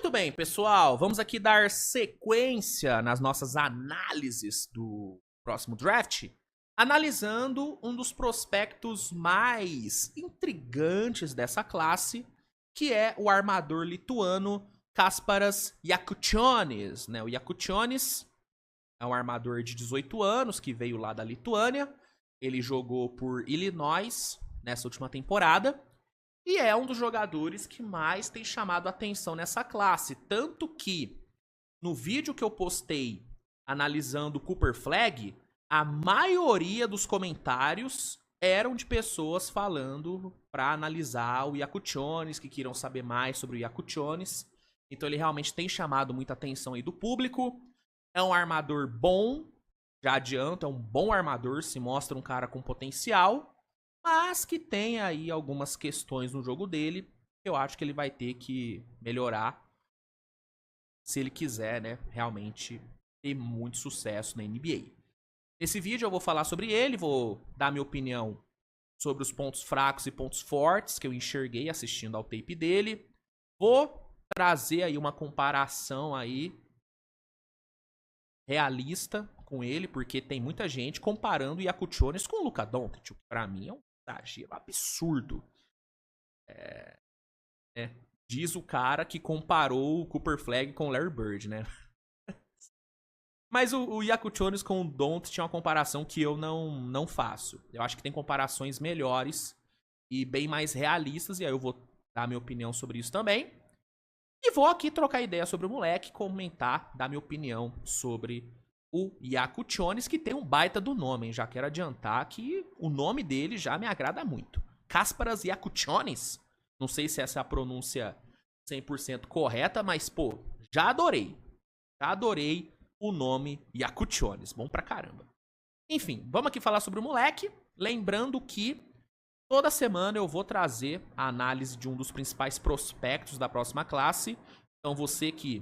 Muito bem, pessoal, vamos aqui dar sequência nas nossas análises do próximo draft, analisando um dos prospectos mais intrigantes dessa classe, que é o armador lituano Kasparas Jakučionis, né? O Jakučionis é um armador de 18 anos que veio lá da Lituânia, ele jogou por Illinois nessa última temporada, e é um dos jogadores que mais tem chamado a atenção nessa classe. Tanto que, no vídeo que eu postei analisando o Cooper Flag, a maioria dos comentários eram de pessoas falando para analisar o Jakučionis, que queriam saber mais sobre o Jakučionis. Então ele realmente tem chamado muita atenção aí do público. É um armador bom, já adianto, é um bom armador, se mostra um cara com potencial, mas que tem aí algumas questões no jogo dele, que eu acho que ele vai ter que melhorar se ele quiser, né, realmente ter muito sucesso na NBA. Nesse vídeo eu vou falar sobre ele, vou dar minha opinião sobre os pontos fracos e pontos fortes que eu enxerguei assistindo ao tape dele. Vou trazer aí uma comparação aí realista com ele, porque tem muita gente comparando o Jakučionis com o Luka Doncic, o que pra mim é um exagero absurdo. Diz o cara que comparou o Cooper Flag com o Larry Bird, né? Mas o Jakučionis com o Doncic tinha uma comparação que eu não faço. Eu acho que tem comparações melhores e bem mais realistas, e aí eu vou dar minha opinião sobre isso também. E vou aqui trocar ideia sobre o moleque, comentar, dar minha opinião sobre o Jakučionis, que tem um baita do nome, hein? Já quero adiantar que o nome dele já me agrada muito. Kasparas Jakučionis. Não sei se essa é a pronúncia 100% correta, mas, pô, já adorei. Já adorei o nome Jakučionis. Bom pra caramba. Enfim, vamos aqui falar sobre o moleque. Lembrando que toda semana eu vou trazer a análise de um dos principais prospectos da próxima classe. Então você que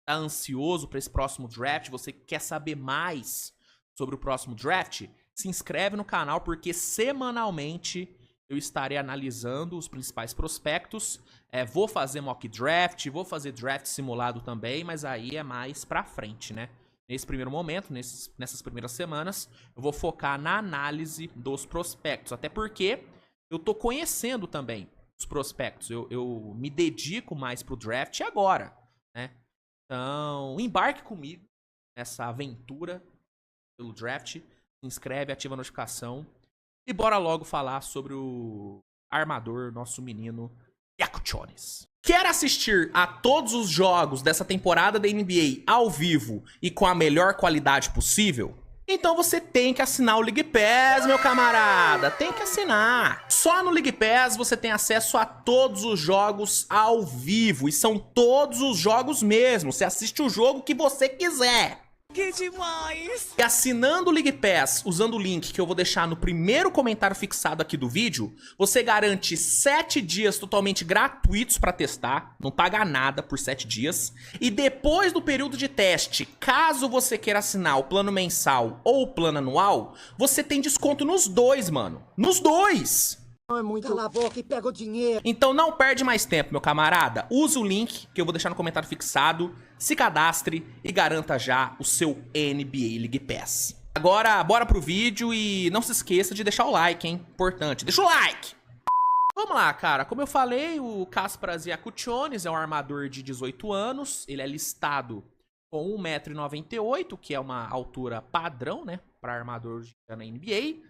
tá ansioso para esse próximo draft, você que quer saber mais sobre o próximo draft, se inscreve no canal porque semanalmente eu estarei analisando os principais prospectos. Vou fazer mock draft, vou fazer draft simulado também, mas aí é mais pra frente, né? Nesse primeiro momento, nessas primeiras semanas, eu vou focar na análise dos prospectos. Até porque eu tô conhecendo também os prospectos. Eu me dedico mais pro draft agora, né? Então, embarque comigo nessa aventura pelo draft. Se inscreve, ativa a notificação. E bora logo falar sobre o armador, nosso menino Jakučionis. Quer assistir a todos os jogos dessa temporada da NBA ao vivo e com a melhor qualidade possível? Então você tem que assinar o League Pass, meu camarada. Tem que assinar. Só no League Pass você tem acesso a todos os jogos ao vivo. E são todos os jogos mesmo. Você assiste o jogo que você quiser. Que demais! E assinando o League Pass, usando o link que eu vou deixar no primeiro comentário fixado aqui do vídeo, você garante 7 dias totalmente gratuitos para testar, não paga nada por 7 dias. E depois do período de teste, caso você queira assinar o plano mensal ou o plano anual, você tem desconto nos dois, mano. Nos dois! É muito... Cala a boca e pega o dinheiro. Então não perde mais tempo, meu camarada. Use o link que eu vou deixar no comentário fixado, se cadastre e garanta já o seu NBA League Pass. Agora, bora pro vídeo e não se esqueça de deixar o like, hein? Importante, deixa o like! Vamos lá, cara. Como eu falei, o Kasparas Jakučionis é um armador de 18 anos. Ele é listado com 1,98 m, que é uma altura padrão, né? Para armador na NBA.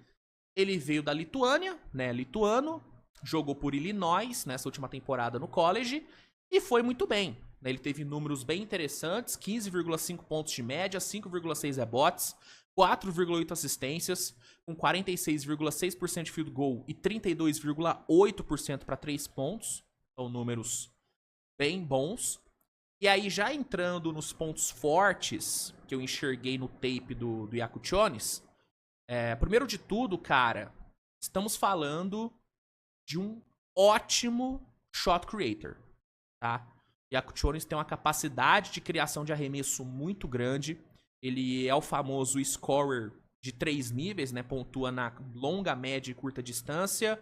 Ele veio da Lituânia, né, lituano, jogou por Illinois nessa última temporada no college e foi muito bem. Ele teve números bem interessantes, 15,5 pontos de média, 5,6 rebotes, 4,8 assistências, com 46,6% de field goal e 32,8% para 3 pontos. São números bem bons. E aí já entrando nos pontos fortes que eu enxerguei no tape do Jakučionis, primeiro de tudo, cara, estamos falando de um ótimo shot creator, tá? Jakučionis tem uma capacidade de criação de arremesso muito grande. Ele é o famoso scorer de 3 níveis, né? Pontua na longa, média e curta distância.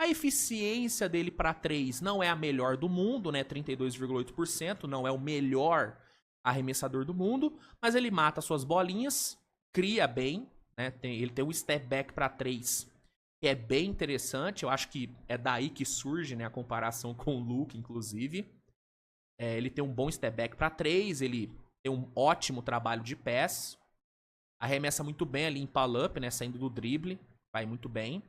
A eficiência dele para 3 não é a melhor do mundo, né? 32,8%, não é o melhor arremessador do mundo, mas ele mata suas bolinhas, cria bem, né? Ele tem um step back para 3 que é bem interessante. Eu acho que é daí que surge, né, a comparação com o Luka, inclusive. Ele tem um bom step back para 3, ele tem um ótimo trabalho de pass, arremessa muito bem ali em pull-up, né, saindo do drible, vai muito bem.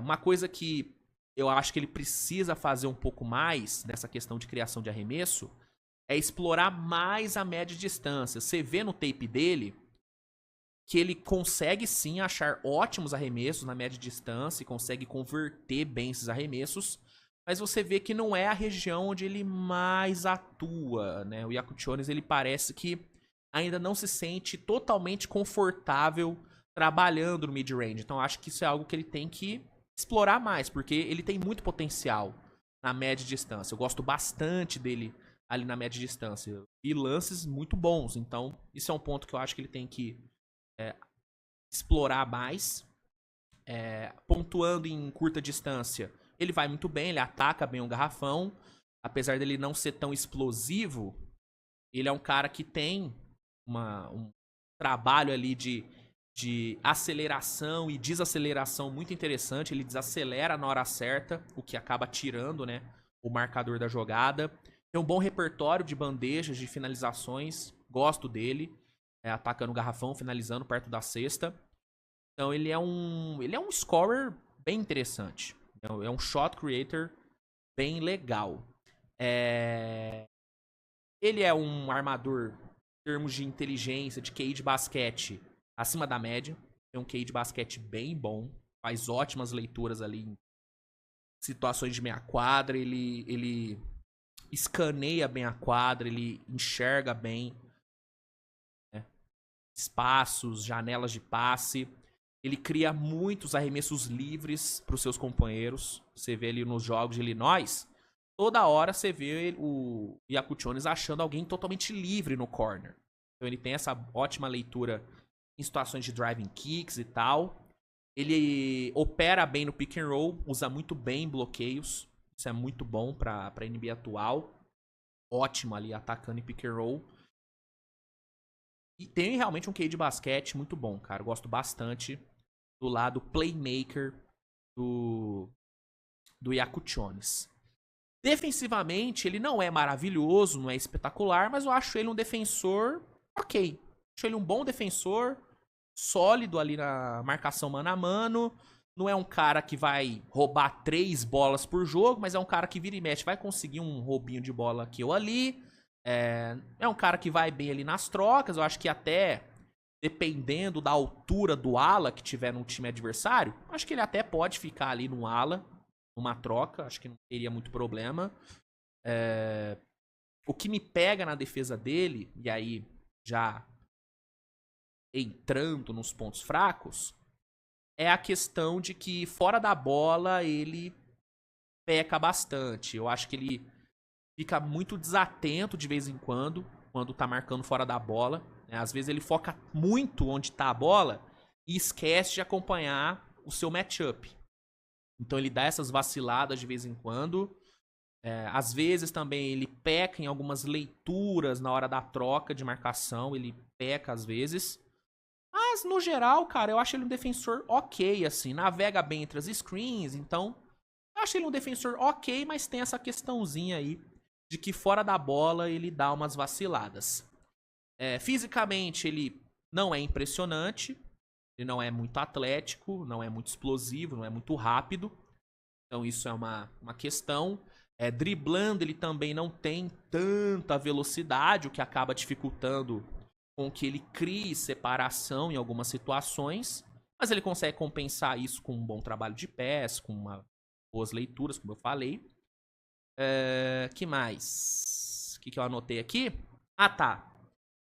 Uma coisa que eu acho que ele precisa fazer um pouco mais nessa questão de criação de arremesso é explorar mais a média distância. Você vê no tape dele que ele consegue sim achar ótimos arremessos na média distância e consegue converter bem esses arremessos, mas você vê que não é a região onde ele mais atua, né? O Yakutionis, ele parece que ainda não se sente totalmente confortável trabalhando no mid-range. Então acho que isso é algo que ele tem que explorar mais, porque ele tem muito potencial na média distância. Eu gosto bastante dele ali na média distância. E lances muito bons. Então isso é um ponto que eu acho que ele tem que explorar mais. Pontuando em curta distância, ele vai muito bem, ele ataca bem o garrafão. Apesar dele não ser tão explosivo, ele é um cara que tem um trabalho ali de aceleração e desaceleração muito interessante. Ele desacelera na hora certa, o que acaba tirando, né, o marcador da jogada. Tem um bom repertório de bandejas, de finalizações. Gosto dele. Atacando o garrafão, finalizando perto da cesta. Então ele é um scorer bem interessante. É um shot creator bem legal. Ele é um armador em termos de inteligência, de QI de basquete, acima da média. Tem um QI de basquete bem bom. Faz ótimas leituras ali em situações de meia quadra. Ele escaneia bem a quadra, ele enxerga bem, né, espaços, janelas de passe. Ele cria muitos arremessos livres para os seus companheiros. Você vê ali nos jogos de Illinois, toda hora você vê o Yakutionis achando alguém totalmente livre no corner. Então ele tem essa ótima leitura em situações de driving kicks e tal. Ele opera bem no pick and roll, usa muito bem bloqueios. Isso é muito bom para a NBA atual. Ótimo ali, atacando em pick and roll. E tem realmente um QI de basquete muito bom, cara. Eu gosto bastante do lado playmaker do Yakutionis. Defensivamente, ele não é maravilhoso, não é espetacular, mas eu acho ele um defensor ok. Acho ele um bom defensor, sólido ali na marcação mano a mano. Não é um cara que vai roubar 3 bolas por jogo, mas é um cara que vira e mexe, vai conseguir um roubinho de bola aqui ou ali. É um cara que vai bem ali nas trocas. Eu acho que até, dependendo da altura do ala que tiver no time adversário, acho que ele até pode ficar ali no ala, numa troca. Acho que não teria muito problema. O que me pega na defesa dele, e aí já entrando nos pontos fracos, é a questão de que fora da bola ele peca bastante. Eu acho que ele fica muito desatento de vez em quando tá marcando fora da bola. Às vezes ele foca muito onde tá a bola e esquece de acompanhar o seu matchup. Então ele dá essas vaciladas de vez em quando. Às vezes também ele peca em algumas leituras na hora da troca de marcação. Ele peca às vezes. Mas, no geral, cara, eu acho ele um defensor ok, assim. Navega bem entre as screens, então eu acho ele um defensor ok, mas tem essa questãozinha aí de que fora da bola ele dá umas vaciladas. Fisicamente, ele não é impressionante. Ele não é muito atlético, não é muito explosivo, não é muito rápido. Então isso é uma questão. Driblando, ele também não tem tanta velocidade, o que acaba dificultando com que ele crie separação em algumas situações. Mas ele consegue compensar isso com um bom trabalho de pés, com boas leituras, como eu falei. Que mais? O que eu anotei aqui? Ah, tá.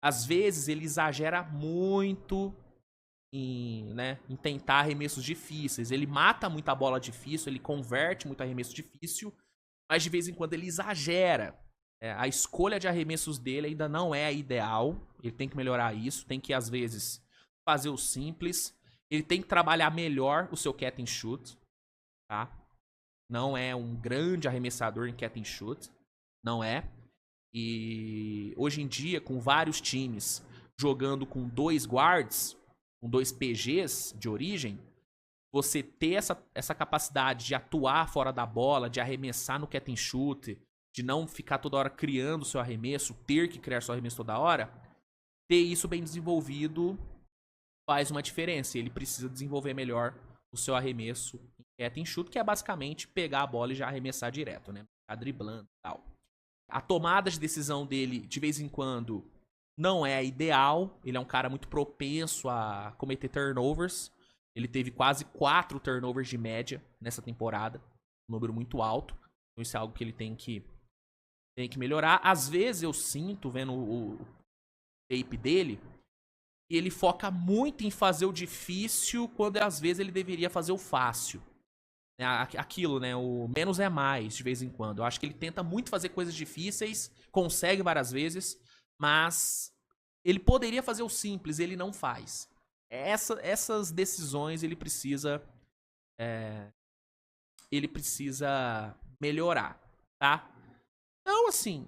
Às vezes ele exagera muito em tentar arremessos difíceis. Ele mata muita bola difícil, ele converte muito arremesso difícil, mas de vez em quando ele exagera. A escolha de arremessos dele ainda não é a ideal. Ele tem que melhorar isso, tem que às vezes fazer o simples. Ele tem que trabalhar melhor o seu catch and shoot, tá? Não é um grande arremessador em catch and shoot. Não é. E hoje em dia, com vários times jogando com 2 guards, com 2 PGs de origem, você ter essa capacidade de atuar fora da bola, de arremessar no catch and shoot, de não ficar toda hora criando seu arremesso, ter que criar seu arremesso toda hora, ter isso bem desenvolvido faz uma diferença. Ele precisa desenvolver melhor o seu arremesso em catch and shoot, que é basicamente pegar a bola e já arremessar direto, né? Ficar driblando e tal. A tomada de decisão dele, de vez em quando, não é ideal. Ele é um cara muito propenso a cometer turnovers. Ele teve quase 4 turnovers de média nessa temporada. Um número muito alto. Então isso é algo que ele tem que melhorar. Às vezes eu sinto, vendo o tape dele, que ele foca muito em fazer o difícil, quando às vezes ele deveria fazer o fácil. Aquilo, né? O menos é mais, de vez em quando. Eu acho que ele tenta muito fazer coisas difíceis, consegue várias vezes, mas ele poderia fazer o simples, ele não faz. Essas decisões ele precisa melhorar, tá? Então, assim,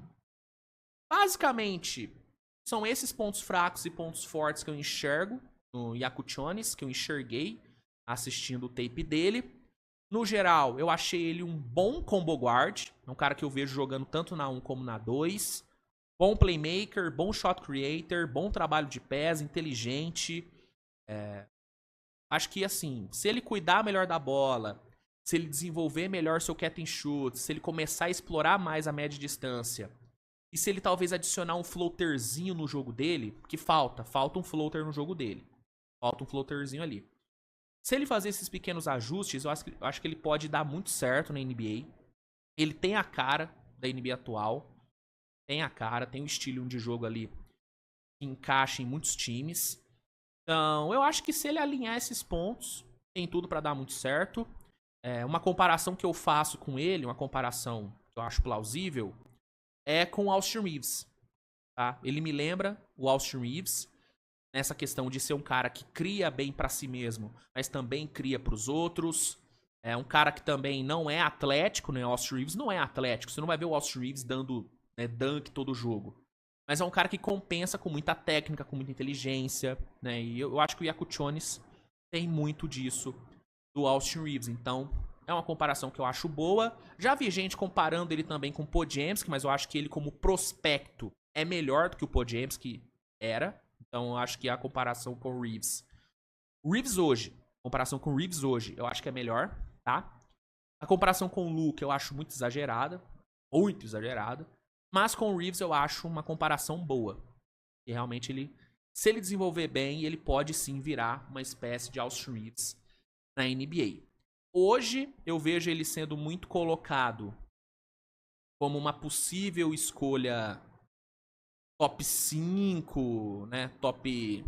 basicamente, são esses pontos fracos e pontos fortes que eu enxergo no Yakutione, que eu enxerguei assistindo o tape dele. No geral, eu achei ele um bom combo guard. É um cara que eu vejo jogando tanto na 1 como na 2. Bom playmaker, bom shot creator, bom trabalho de pés, inteligente. Acho que, assim, se ele cuidar melhor da bola, se ele desenvolver melhor seu catch and shoot, se ele começar a explorar mais a média distância, e se ele talvez adicionar um floaterzinho no jogo dele, que falta um floater no jogo dele. Falta um floaterzinho ali. Se ele fazer esses pequenos ajustes, eu acho que ele pode dar muito certo na NBA. Ele tem a cara da NBA atual. Tem a cara, tem um estilo de jogo ali que encaixa em muitos times. Então, eu acho que se ele alinhar esses pontos, tem tudo pra dar muito certo. Uma comparação que eu faço com ele, uma comparação que eu acho plausível, é com o Austin Reeves. Tá? Ele me lembra o Austin Reeves nessa questão de ser um cara que cria bem pra si mesmo, mas também cria pros outros. É um cara que também não é atlético, né? O Austin Reeves não é atlético. Você não vai ver o Austin Reeves dando dunk todo jogo. Mas é um cara que compensa com muita técnica, com muita inteligência, né? E eu acho que o Yakutione tem muito disso do Austin Reeves. Então, é uma comparação que eu acho boa. Já vi gente comparando ele também com o Podziemski, mas eu acho que ele como prospecto é melhor do que o Podziemski era. Então, eu acho que a comparação com o Reeves... comparação com o Reeves hoje, eu acho que é melhor, tá? A comparação com o Luka eu acho muito exagerada. Muito exagerada. Mas com o Reeves eu acho uma comparação boa. E realmente se ele desenvolver bem, ele pode sim virar uma espécie de Austin Reeves na NBA. Hoje eu vejo ele sendo muito colocado como uma possível escolha top 5, né? Top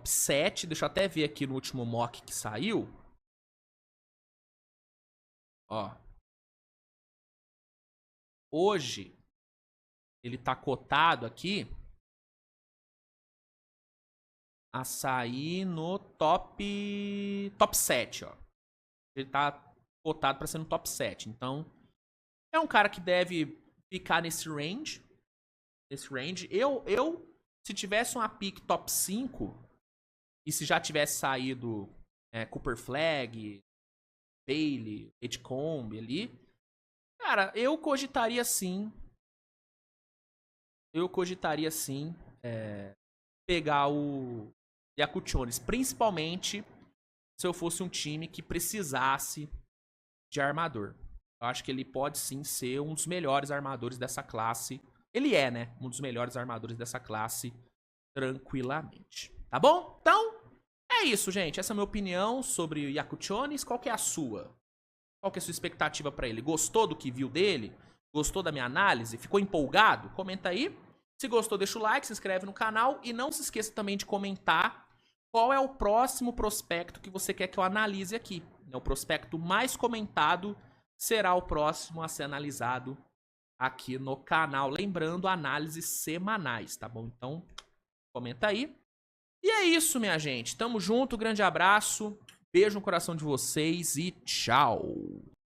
7. Deixa eu até ver aqui no último mock que saiu. Ó. Hoje, ele tá cotado aqui a sair no top 7, ó. Ele tá cotado pra ser no top 7. Então, é um cara que deve ficar nesse range. Eu se tivesse uma pick top 5, e se já tivesse saído Cooper Flag, Bailey, Edgecombe ali, cara, eu cogitaria sim pegar o Yakutione, principalmente se eu fosse um time que precisasse de armador. Eu acho que ele pode sim ser um dos melhores armadores dessa classe. Ele é, né? Um dos melhores armadores dessa classe, tranquilamente. Tá bom? Então, é isso, gente. Essa é a minha opinião sobre o Yakutione. Qual que é a sua? Qual que é a sua expectativa pra ele? Gostou do que viu dele? Gostou da minha análise? Ficou empolgado? Comenta aí. Se gostou, deixa o like, se inscreve no canal. E não se esqueça também de comentar qual é o próximo prospecto que você quer que eu analise aqui. O prospecto mais comentado será o próximo a ser analisado aqui no canal. Lembrando, análises semanais, tá bom? Então, comenta aí. E é isso, minha gente. Tamo junto, grande abraço. Beijo no coração de vocês e tchau.